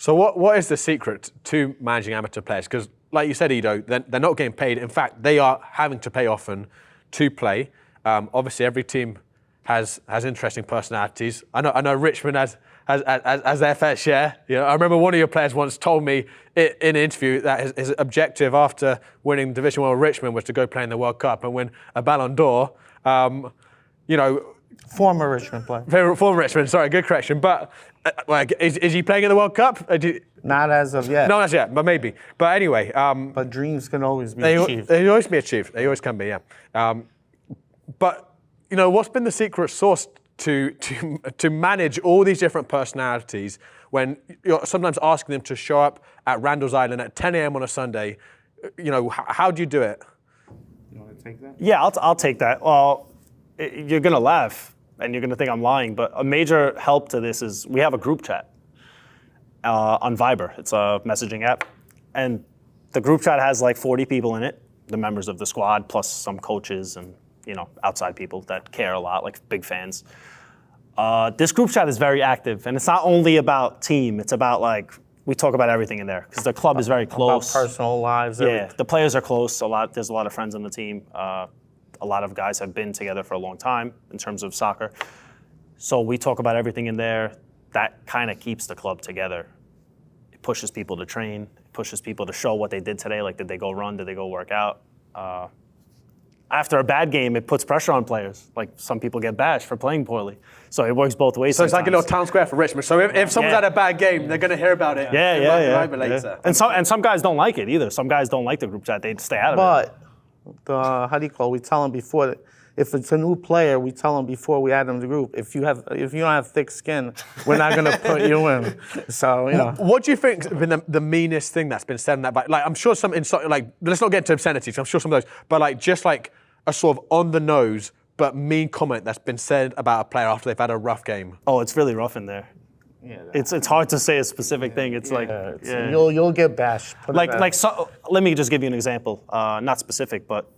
So what is the secret to managing amateur players? Because like you said, Ido, they're not getting paid. In fact, they are having to pay often to play. Obviously, every team has interesting personalities. I know Richmond has their fair share. You know, I remember one of your players once told me in an interview that his objective after winning Division 1 with Richmond was to go play in the World Cup and win a Ballon d'Or. You know, former Richmond player. Former Richmond, sorry, good correction. But like, is he playing in the World Cup? Not as of yet. Not as yet, but maybe. But anyway. But dreams can always be achieved. They always be achieved. They always can be, yeah. But, you know, what's been the secret sauce to manage all these different personalities when you're sometimes asking them to show up at Randall's Island at 10 a.m. on a Sunday? You know, how do you do it? You want to take that? Yeah, I'll take that. Well, you're going to laugh and you're going to think I'm lying, but a major help to this is we have a group chat on Viber. It's a messaging app. And the group chat has like 40 people in it, the members of the squad, plus some coaches and, you know, outside people that care a lot, like big fans. This group chat is very active, and it's not only about team. It's about, like, we talk about everything in there because the club is very close. About personal lives. Yeah, everything. the players are close. There's a lot of friends on the team. A lot of guys have been together for a long time in terms of soccer. So we talk about everything in there. That kind of keeps the club together. It pushes people to train. It pushes people to show what they did today. Like, did they go run? Did they go work out? After a bad game, it puts pressure on players. Like, some people get bashed for playing poorly. So it works both ways. So it's like a little town square for Richmond. So if someone's had a bad game, they're going to hear about it. Yeah. And some guys don't like it either. Some guys don't like the group chat. They stay out of it. But how do you call it? We tell them before that if it's a new player, we tell them before we add them to the group. If you don't have thick skin, we're not going to put you in. So, you know. What do you think has been the meanest thing that's been said in that? Like, I'm sure like, let's not get into obscenities. I'm sure some of those, but like just like a sort of on the nose but mean comment that's been said about a player after they've had a rough game. Oh, it's really rough in there. Yeah, it's hard to say a specific thing. It's you'll get bashed. So, let me just give you an example. Not specific, but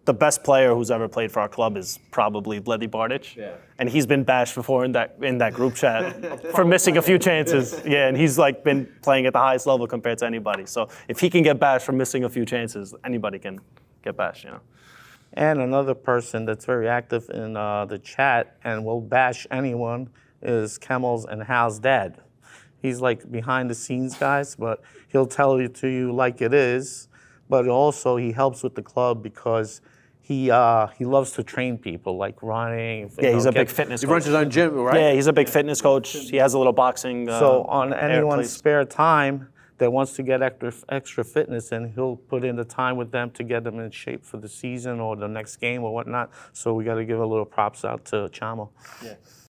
the best player who's ever played for our club is probably Bledy Bardic. Yeah. And he's been bashed before in that group chat for missing a few chances. Yeah, and he's like been playing at the highest level compared to anybody. So if he can get bashed for missing a few chances, anybody can get bashed, you know. And another person that's very active in the chat and will bash anyone is Kemal's and Hal's dad. He's like behind the scenes guys, but he'll tell it to you like it is. But also he helps with the club because he loves to train people, like running. Yeah, he's a big fitness coach. He runs his own gym, right? Yeah, he's a big fitness coach. He has a little boxing. So on anyone's spare time that wants to get extra fitness, and he'll put in the time with them to get them in shape for the season or the next game or whatnot. So we got to give a little props out to Chamo. Yeah.